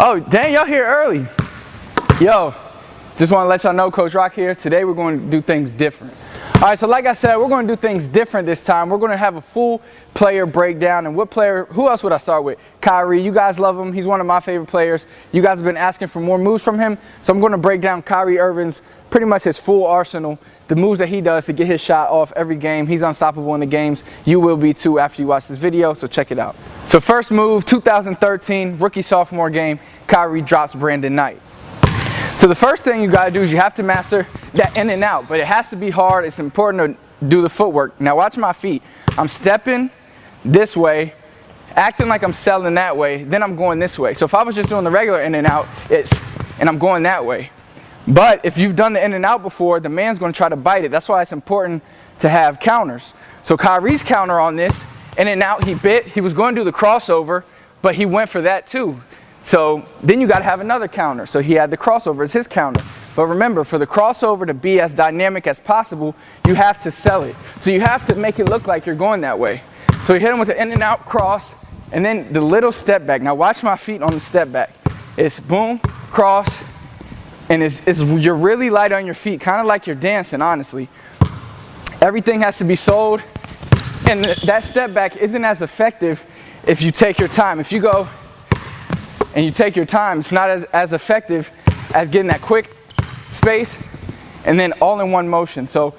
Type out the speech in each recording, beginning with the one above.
Oh, dang, y'all here early. Yo, just want to let y'all know, Coach Rock here. Today we're going to do things different. All right, so like I said, we're going to do things different this time. We're going to have a full player breakdown. And who else would I start with? Kyrie, you guys love him. He's one of my favorite players. You guys have been asking for more moves from him. So I'm going to break down Kyrie Irving's, pretty much his full arsenal, the moves that he does to get his shot off every game. He's unstoppable in the games. You will be too after you watch this video, so check it out. So first move, 2013 rookie-sophomore game, Kyrie drops Brandon Knight. So the first thing you got to do is you have to master that in and out, but it has to be hard. It's important to do the footwork. Now watch my feet. I'm stepping this way, acting like I'm selling that way, then I'm going this way. So if I was just doing the regular in and out, and I'm going that way. But if you've done the in and out before, the man's going to try to bite it. That's why it's important to have counters. So Kyrie's counter on this, in and out, he bit. He was going to do the crossover, but he went for that too. So then you got to have another counter. So he had the crossover as his counter. But remember, for the crossover to be as dynamic as possible, you have to sell it. So you have to make it look like you're going that way. So you hit him with the in and out cross, and then the little step back. Now watch my feet on the step back. It's boom, cross, and you're really light on your feet, kind of like you're dancing, honestly. Everything has to be sold, and that step back isn't as effective if you take your time. If you go and you take your time, it's not as effective as getting that quick space and then all in one motion. So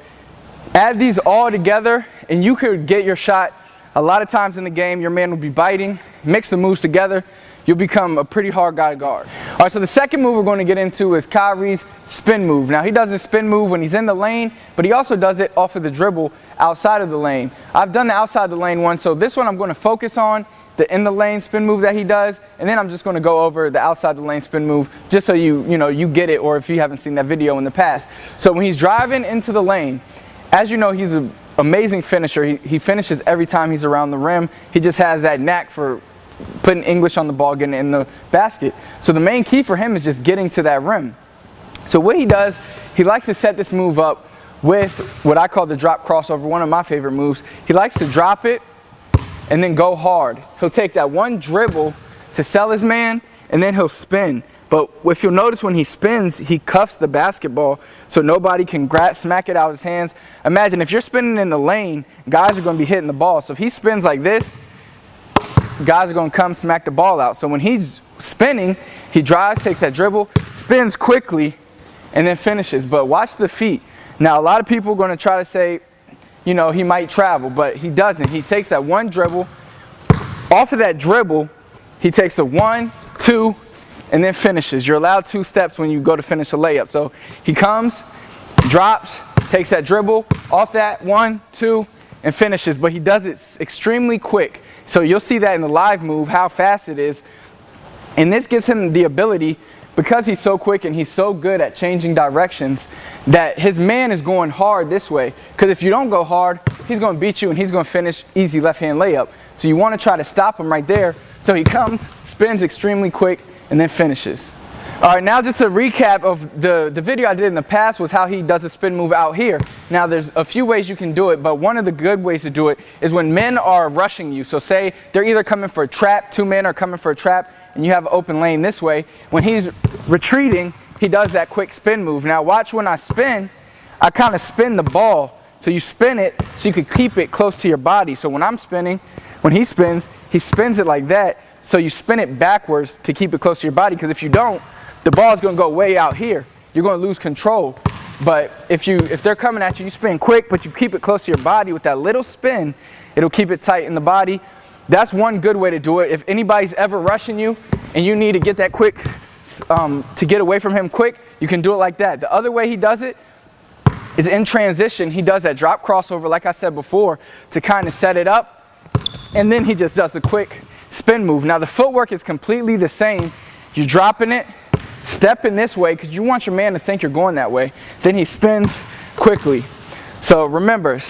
add these all together and you could get your shot. A lot of times in the game, your man will be biting. Mix the moves together, you'll become a pretty hard guy to guard. All right, so the second move we're going to get into is Kyrie's spin move. Now he does a spin move when he's in the lane, but he also does it off of the dribble outside of the lane. I've done the outside the lane one, so this one I'm going to focus on the in the lane spin move that he does, and then I'm just going to go over the outside the lane spin move just so you get it, or if you haven't seen that video in the past. So when he's driving into the lane, as you know, he's an amazing finisher. He finishes every time he's around the rim. He just has that knack for putting English on the ball, getting it in the basket. So the main key for him is just getting to that rim. So what he does, he likes to set this move up with what I call the drop crossover, one of my favorite moves. He likes to drop it and then go hard. He'll take that one dribble to sell his man, and then he'll spin. But if you'll notice, when he spins, he cuffs the basketball so nobody can smack it out of his hands. Imagine if you're spinning in the lane, guys are going to be hitting the ball. So if he spins like this, guys are going to come smack the ball out. So when he's spinning, he drives, takes that dribble, spins quickly, and then finishes. But watch the feet. Now, a lot of people are going to try to say, he might travel, but he doesn't. He takes that one dribble. Off of that dribble, he takes the 1, 2, and then finishes. You're allowed 2 steps when you go to finish a layup. So he comes, drops, takes that dribble, off that 1, 2, and finishes. But he does it extremely quick. So you'll see that in the live move, how fast it is. And this gives him the ability, because he's so quick and he's so good at changing directions, that his man is going hard this way. Because if you don't go hard, he's going to beat you and he's going to finish easy left-hand layup. So you want to try to stop him right there. So he comes, spins extremely quick, and then finishes. All right, now just a recap of the video I did in the past was how he does a spin move out here. Now there's a few ways you can do it, but one of the good ways to do it is when men are rushing you. So say they're either coming for a trap, 2 men are coming for a trap, and you have an open lane this way. When he's retreating, he does that quick spin move. Now watch when I spin, I kind of spin the ball. So you spin it so you can keep it close to your body. So when I'm spinning, when he spins it like that. So you spin it backwards to keep it close to your body, because if you don't, the ball is going to go way out here. You're going to lose control. But if they're coming at you, you spin quick, but you keep it close to your body with that little spin, it'll keep it tight in the body. That's one good way to do it. If anybody's ever rushing you and you need to get that quick, to get away from him quick, you can do it like that. The other way he does it is in transition. He does that drop crossover, like I said before, to kind of set it up. And then he just does the quick spin move. Now the footwork is completely the same. You're dropping it, stepping this way because you want your man to think you're going that way. Then he spins quickly. So remember, the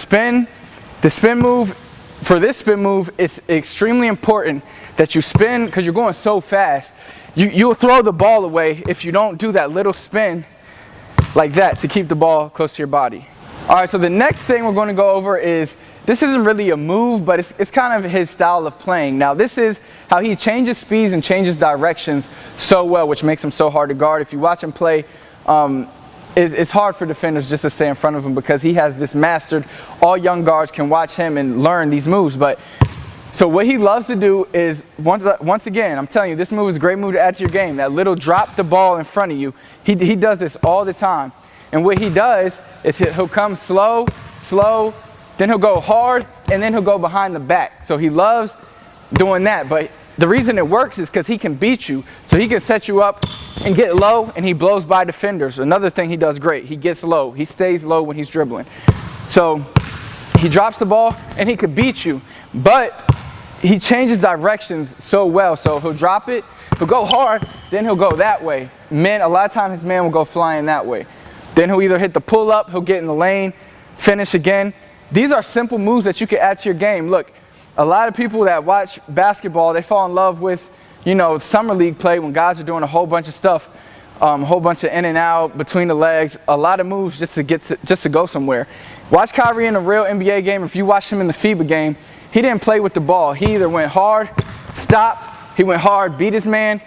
spin move, for this spin move, it's extremely important that you spin because you're going so fast. You'll throw the ball away if you don't do that little spin like that to keep the ball close to your body. All right, so the next thing we're going to go over is this isn't really a move, but it's kind of his style of playing. Now, this is how he changes speeds and changes directions so well, which makes him so hard to guard. If you watch him play, it's hard for defenders just to stay in front of him because he has this mastered. All young guards can watch him and learn these moves. But so what he loves to do is, once again, I'm telling you, this move is a great move to add to your game. That little drop the ball in front of you. He does this all the time. And what he does is he'll come slow, then he'll go hard, and then he'll go behind the back. So he loves doing that. But the reason it works is because he can beat you. So he can set you up and get low, and he blows by defenders. Another thing he does great, he gets low. He stays low when he's dribbling. So he drops the ball, and he could beat you. But he changes directions so well. So he'll drop it, he'll go hard, then he'll go that way. A lot of times his man will go flying that way. Then he'll either hit the pull-up, he'll get in the lane, finish again. These are simple moves that you can add to your game. Look, a lot of people that watch basketball, they fall in love with, summer league play when guys are doing a whole bunch of stuff, a whole bunch of in and out, between the legs, a lot of moves just to go somewhere. Watch Kyrie in a real NBA game. If you watch him in the FIBA game, he didn't play with the ball. He either went hard, stopped, he went hard, beat his man.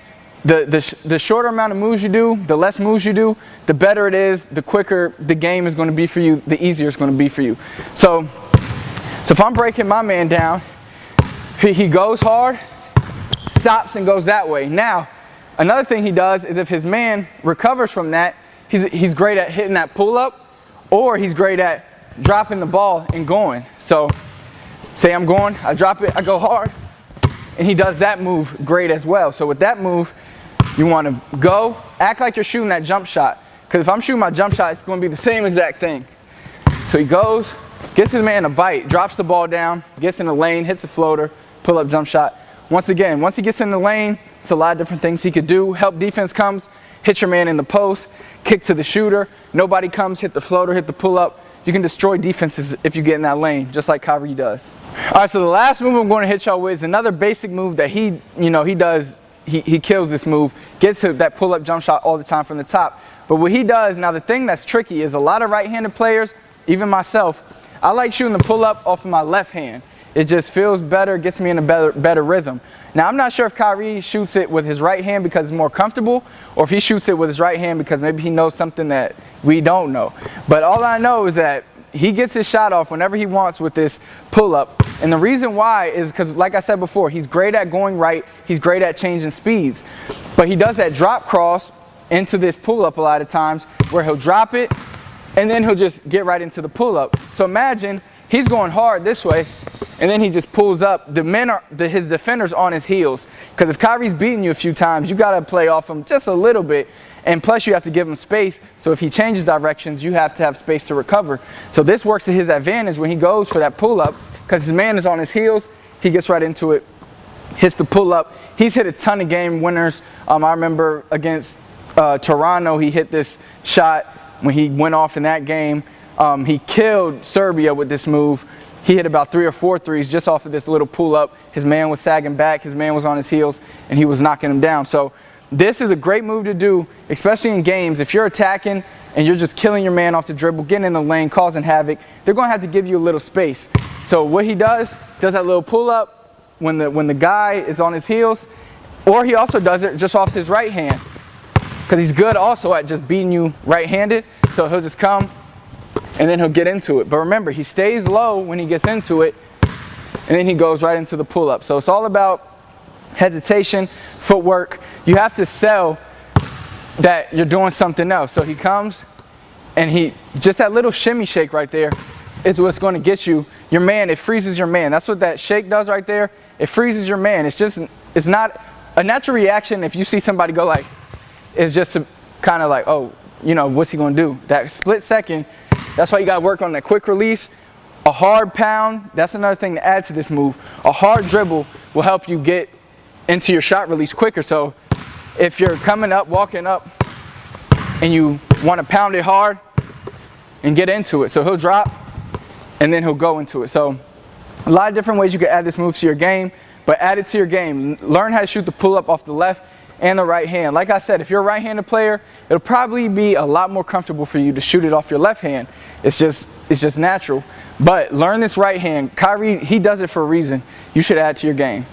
The shorter amount of moves you do, the less moves you do, the better it is, the quicker the game is going to be for you, the easier it's going to be for you. So if I'm breaking my man down, he goes hard, stops, and goes that way. Now, another thing he does is if his man recovers from that, he's great at hitting that pull-up, or he's great at dropping the ball and going. So say I'm going, I drop it, I go hard, and he does that move great as well. So with that move, you want to go, act like you're shooting that jump shot. Because if I'm shooting my jump shot, it's going to be the same exact thing. So he goes, gets his man a bite, drops the ball down, gets in the lane, hits a floater, pull-up jump shot. Once he gets in the lane, it's a lot of different things he could do. Help defense comes, hit your man in the post, kick to the shooter. Nobody comes, hit the floater, hit the pull-up. You can destroy defenses if you get in that lane, just like Kyrie does. All right, so the last move I'm going to hit y'all with is another basic move that he does. He kills this move, gets to that pull-up jump shot all the time from the top. But what he does, now the thing that's tricky is a lot of right-handed players, even myself, I like shooting the pull-up off of my left hand. It just feels better, gets me in a better rhythm. Now, I'm not sure if Kyrie shoots it with his right hand because it's more comfortable, or if he shoots it with his right hand because maybe he knows something that we don't know. But all I know is that he gets his shot off whenever he wants with this pull-up. And the reason why is because, like I said before, he's great at going right. He's great at changing speeds. But he does that drop cross into this pull-up a lot of times where he'll drop it, and then he'll just get right into the pull-up. So imagine he's going hard this way, and then he just pulls up. His defender's on his heels. Because if Kyrie's beating you a few times, you got to play off him just a little bit. And plus, you have to give him space. So if he changes directions, you have to have space to recover. So this works to his advantage when he goes for that pull-up. Because his man is on his heels, he gets right into it, hits the pull-up. He's hit a ton of game winners. I remember against Toronto, he hit this shot when he went off in that game. He killed Serbia with this move. He hit about 3 or 4 threes just off of this little pull-up. His man was sagging back, his man was on his heels, and he was knocking him down. So this is a great move to do, especially in games. If you're attacking and you're just killing your man off the dribble, getting in the lane, causing havoc, they're going to have to give you a little space. So what he does that little pull-up when the guy is on his heels, or he also does it just off his right hand because he's good also at just beating you right-handed. So he'll just come, and then he'll get into it. But remember, he stays low when he gets into it, and then he goes right into the pull-up. So it's all about hesitation, footwork. You have to sell that you're doing something else. So he comes, and just that little shimmy shake right there is what's going to get you. Your man, it freezes your man. That's what that shake does right there. It freezes your man. It's not a natural reaction if you see somebody go like, it's just kind of like, oh, what's he going to do? That split second, that's why you got to work on that quick release. A hard pound, that's another thing to add to this move. A hard dribble will help you get into your shot release quicker. So if you're coming up, walking up, and you want to pound it hard and get into it. So he'll drop, and then he'll go into it. So a lot of different ways you can add this move to your game, but add it to your game. Learn how to shoot the pull-up off the left and the right hand. Like I said, if you're a right-handed player, it'll probably be a lot more comfortable for you to shoot it off your left hand. It's just natural. But learn this right hand. Kyrie, he does it for a reason. You should add to your game.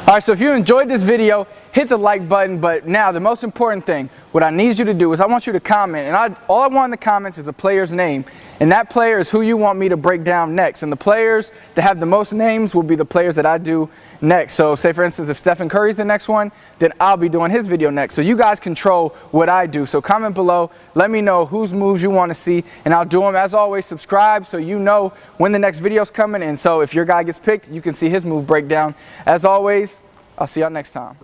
All right, so if you enjoyed this video, hit the like button. But now the most important thing, what I need you to do is I want you to comment. And all I want in the comments is a player's name. And that player is who you want me to break down next. And the players that have the most names will be the players that I do next. So say, for instance, if Stephen Curry's the next one, then I'll be doing his video next. So you guys control what I do. So comment below. Let me know whose moves you want to see, and I'll do them. As always, subscribe so you know when the next video's coming. And so if your guy gets picked, you can see his move breakdown. As always, I'll see y'all next time.